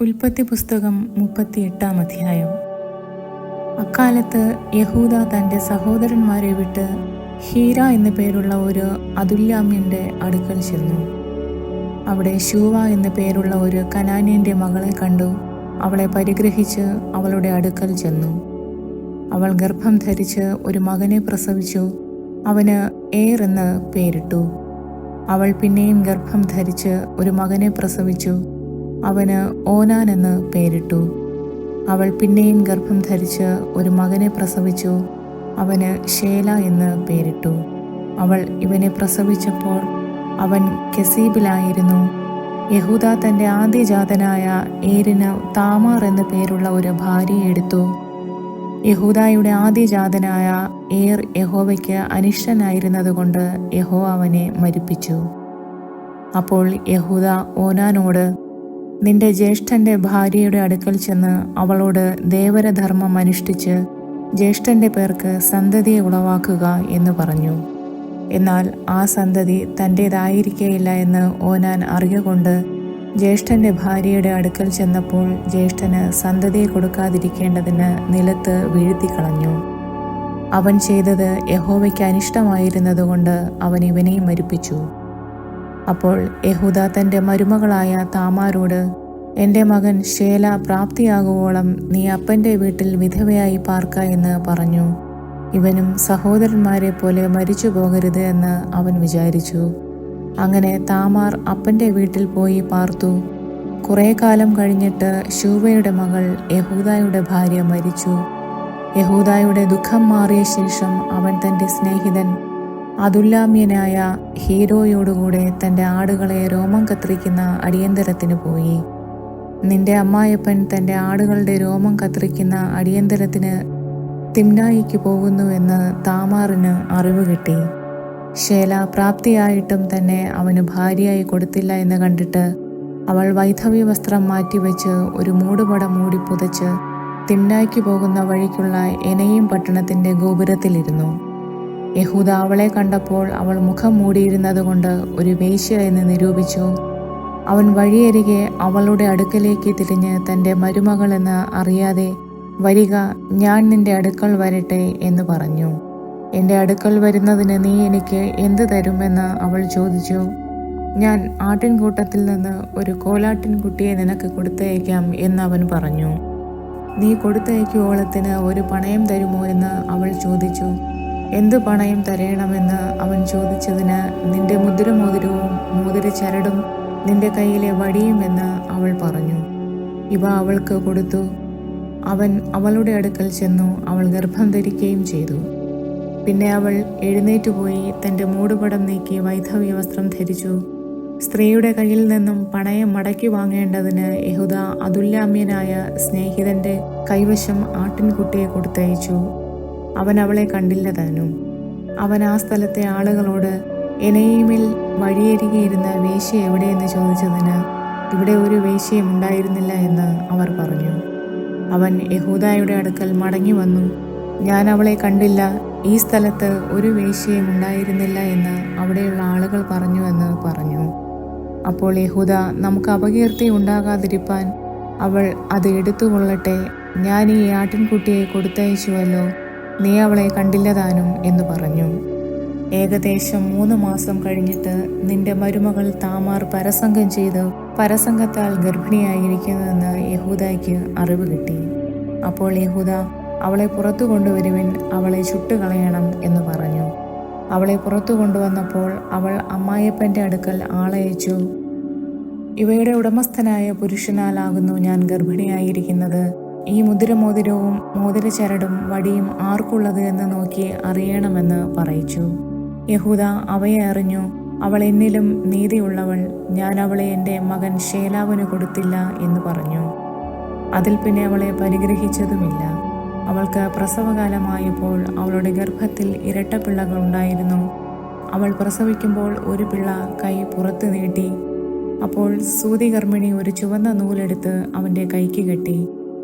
ഉൽപ്പത്തി പുസ്തകം 38-ാം അധ്യായം. അക്കാലത്ത് യഹൂദ തൻ്റെ സഹോദരന്മാരെ വിട്ട് ഹീര എന്നു പേരുള്ള ഒരു അതുല്ലാമ്യൻ്റെ അടുക്കൽ ചെന്നു. അവിടെ ശൂവ എന്നു പേരുള്ള ഒരു കനാന്യൻ്റെ മകളെ കണ്ടു. അവളെ പരിഗ്രഹിച്ച് അവളുടെ അടുക്കൽ ചെന്നു. അവൾ ഗർഭം ധരിച്ച് ഒരു മകനെ പ്രസവിച്ചു. അവന് ഏർ എന്ന് പേരിട്ടു. അവൾ പിന്നെയും ഗർഭം ധരിച്ച് ഒരു മകനെ പ്രസവിച്ചു. അവന് ഓനാൻ എന്ന് പേരിട്ടു. അവൾ പിന്നെയും ഗർഭം ധരിച്ച് ഒരു മകനെ പ്രസവിച്ചു. അവന് ശേല എന്ന് പേരിട്ടു. അവൾ ഇവനെ പ്രസവിച്ചപ്പോൾ അവൻ കെസീബിലായിരുന്നു. യഹൂദ തൻ്റെ ആദ്യജാതനായ ഏരിന് താമാർ എന്നു പേരുള്ള ഒരു ഭാര്യയെ എടുത്തു. യഹൂദായുടെ ആദ്യജാതനായ ഏർ യഹോവയ്ക്ക് അനിഷ്ടനായിരുന്നതുകൊണ്ട് യഹോവ അവനെ മരിപ്പിച്ചു. അപ്പോൾ യഹൂദ ഓനാനോട്, നിന്റെ ജ്യേഷ്ഠന്റെ ഭാര്യയുടെ അടുക്കൽ ചെന്ന് അവളോട് ദേവരധർമ്മം അനുഷ്ഠിച്ച് ജ്യേഷ്ഠന്റെ പേർക്ക് സന്തതിയെ ഉളവാക്കുക എന്ന് പറഞ്ഞു. എന്നാൽ ആ സന്തതി തൻ്റേതായിരിക്കുകയില്ല എന്ന് ഓനാൻ അറിയുകൊണ്ട് ജ്യേഷ്ഠന്റെ ഭാര്യയുടെ അടുക്കൽ ചെന്നപ്പോൾ ജ്യേഷ്ഠന് സന്തതിയെ കൊടുക്കാതിരിക്കേണ്ടതിന് നിലത്ത് വീഴ്ത്തിക്കളഞ്ഞു. അവൻ ചെയ്തത് യഹോവയ്ക്ക് അനിഷ്ടമായിരുന്നതുകൊണ്ട് അവൻ ഇവനെയും മരിപ്പിച്ചു. അപ്പോൾ യഹൂദ തൻ്റെ മരുമകളായ താമാരോട്, എൻ്റെ മകൻ ശേല പ്രാപ്തിയാകുവോളം നീ അപ്പൻ്റെ വീട്ടിൽ വിധവയായി പാർക്ക എന്ന് പറഞ്ഞു. ഇവനും സഹോദരന്മാരെ പോലെ മരിച്ചു പോകരുത് എന്ന് അവൻ വിചാരിച്ചു. അങ്ങനെ താമാർ അപ്പൻ്റെ വീട്ടിൽ പോയി പാർത്തു. കുറേ കാലം കഴിഞ്ഞിട്ട് ശൂവയുടെ മകൾ യഹൂദായുടെ ഭാര്യ മരിച്ചു. യഹൂദായുടെ ദുഃഖം മാറിയ ശേഷം അവൻ തൻ്റെ സ്നേഹിതൻ അതുല്ലാമ്യനായ ഹീരോയോടുകൂടെ തൻ്റെ ആടുകളെ രോമം കത്രിക്കുന്ന അടിയന്തരത്തിന് പോയി. നിന്റെ അമ്മായപ്പൻ തൻ്റെ ആടുകളുടെ രോമം കത്രിക്കുന്ന അടിയന്തരത്തിന് തിമ്നായിക്ക് പോകുന്നുവെന്ന് താമാറിന് അറിവ് കിട്ടി. ശേല പ്രാപ്തിയായിട്ടും തന്നെ അവന് ഭാര്യയായി കൊടുത്തില്ല എന്ന് കണ്ടിട്ട് അവൾ വൈധവ്യ വസ്ത്രം മാറ്റിവെച്ച് ഒരു മൂടുപട മൂടി പുതച്ച് തിമ്നായ്ക്ക് പോകുന്ന വഴിക്കുള്ള എനയും പട്ടണത്തിൻ്റെ ഗോപുരത്തിലിരുന്നു. യഹൂദ അവളെ കണ്ടപ്പോൾ അവൾ മുഖം മൂടിയിരുന്നതുകൊണ്ട് ഒരു വേശ്യ എന്ന് നിരൂപിച്ചു. അവൻ വഴിയരികെ അവളുടെ അടുക്കലേക്ക് തിരിഞ്ഞ് തൻ്റെ മരുമകൾ എന്ന് അറിയാതെ, വരിക, ഞാൻ നിന്റെ അടുക്കൽ വരട്ടെ എന്ന് പറഞ്ഞു. എൻ്റെ അടുക്കൽ വരുന്നതിന് നീ എനിക്ക് എന്ത് തരുമെന്ന് അവൾ ചോദിച്ചു. ഞാൻ ആട്ടിൻകൂട്ടത്തിൽ നിന്ന് ഒരു കോലാട്ടിൻകുട്ടിയെ നിനക്ക് കൊടുത്തയക്കാം എന്ന് അവൻ പറഞ്ഞു. നീ കൊടുത്തയക്കുവോളത്തിന് ഒരു പണയം തരുമോ എന്ന് അവൾ ചോദിച്ചു. എന്ത് പണയം തരയണമെന്ന് അവൻ ചോദിച്ചതിന്, നിന്റെ മുദ്രമോതിരവും മോതിരച്ചരടും നിന്റെ കയ്യിലെ വടിയും എന്ന് അവൾ പറഞ്ഞു. ഇവ അവൾക്ക് കൊടുത്തു. അവൻ അവളുടെ അടുക്കൽ ചെന്നു. അവൾ ഗർഭം ധരിക്കുകയും ചെയ്തു. പിന്നെ അവൾ എഴുന്നേറ്റുപോയി തൻ്റെ മൂടുപടം നീക്കി വൈധവ്യ വസ്ത്രം ധരിച്ചു. സ്ത്രീയുടെ കയ്യിൽ നിന്നും പണയം മടക്കി വാങ്ങേണ്ടതിന് യഹൂദ അതുല്ലാമ്യനായ സ്നേഹിതന്റെ കൈവശം ആട്ടിൻകുട്ടിയെ കൊടുത്തയച്ചു. അവൻ അവളെ കണ്ടില്ല താനും. അവൻ ആ സ്ഥലത്തെ ആളുകളോട്, എനയീമിൽ വഴിയരികെയിരുന്ന വേശ്യ എവിടെയെന്ന് ചോദിച്ചതിന്, ഇവിടെ ഒരു വേശ്യയും ഉണ്ടായിരുന്നില്ല എന്ന് അവർ പറഞ്ഞു. അവൻ യഹൂദായുടെ അടുക്കൽ മടങ്ങി വന്നു. ഞാൻ അവളെ കണ്ടില്ല, ഈ സ്ഥലത്ത് ഒരു വേശ്യയും ഉണ്ടായിരുന്നില്ല എന്ന് അവിടെയുള്ള ആളുകൾ പറഞ്ഞു എന്ന് പറഞ്ഞു. അപ്പോൾ യഹൂദ, നമുക്ക് അപകീർത്തി ഉണ്ടാകാതിരിപ്പാൻ അവൾ അത് എടുത്തുകൊള്ളട്ടെ, ഞാൻ ഈ ആട്ടിൻകുട്ടിയെ കൊടുത്തയച്ചുവല്ലോ, നീ അവളെ കണ്ടില്ല താനും എന്ന് പറഞ്ഞു. ഏകദേശം 3 മാസം കഴിഞ്ഞിട്ട് നിന്റെ മരുമകൾ താമാർ പരസംഗം ചെയ്ത് പരസംഗത്താൽ ഗർഭിണിയായിരിക്കുന്നുവെന്ന് യഹൂദയ്ക്ക് അറിവ് കിട്ടി. അപ്പോൾ യഹൂദ, അവളെ പുറത്തു കൊണ്ടുവരുവിൻ, അവളെ ചുട്ടുകളയണം എന്ന് പറഞ്ഞു. അവളെ പുറത്തു കൊണ്ടുവന്നപ്പോൾ അവൾ അമ്മായപ്പൻ്റെ അടുക്കൽ ആളയച്ചു. ഇവയുടെ ഉടമസ്ഥനായ പുരുഷനാലാകുന്നു ഞാൻ ഗർഭിണിയായിരിക്കുന്നത്. ഈ മുദ്രമോതിരവും മോതിരച്ചരടും വടിയും ആർക്കുള്ളത് എന്ന് നോക്കി അറിയണമെന്ന് പറയിച്ചു. യഹൂദ അവയെ അറിഞ്ഞു. അവൾ എന്നിലും നീതിയുള്ളവൾ, ഞാൻ അവളെ എൻ്റെ മകൻ ശേലാവിന് കൊടുത്തില്ല എന്ന് പറഞ്ഞു. അതിൽ പിന്നെ അവളെ പരിഗ്രഹിച്ചതുമില്ല. അവൾക്ക് പ്രസവകാലമായപ്പോൾ അവളുടെ ഗർഭത്തിൽ ഇരട്ടപ്പിള്ളകൾ ഉണ്ടായിരുന്നു. അവൾ പ്രസവിക്കുമ്പോൾ ഒരു പിള്ള കൈ പുറത്ത് നീട്ടി. അപ്പോൾ സൂതികർമ്മിണി ഒരു ചുവന്ന നൂലെടുത്ത് അവൻ്റെ കൈക്ക് കെട്ടി.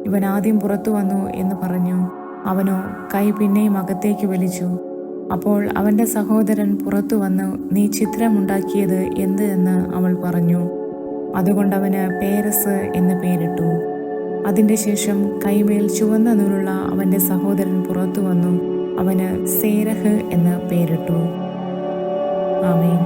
ഇവൻ ആദ്യം പുറത്തു വന്നു എന്ന് പറഞ്ഞു. അവനോ കൈ പിന്നെയും അകത്തേക്ക് വലിച്ചു. അപ്പോൾ അവൻ്റെ സഹോദരൻ പുറത്തു വന്നു, നീ ചിത്രമുണ്ടാക്കിയത് എന്ത് എന്ന് അവൾ പറഞ്ഞു. അതുകൊണ്ട് അവന് പേരസ് എന്ന് പേരിട്ടു. അതിൻ്റെ ശേഷം കൈമേൽ ചുവന്ന നൂലുള്ള അവൻ്റെ സഹോദരൻ പുറത്തു വന്നു. അവന് സേരഹ് എന്ന് പേരിട്ടു. ആമേൻ.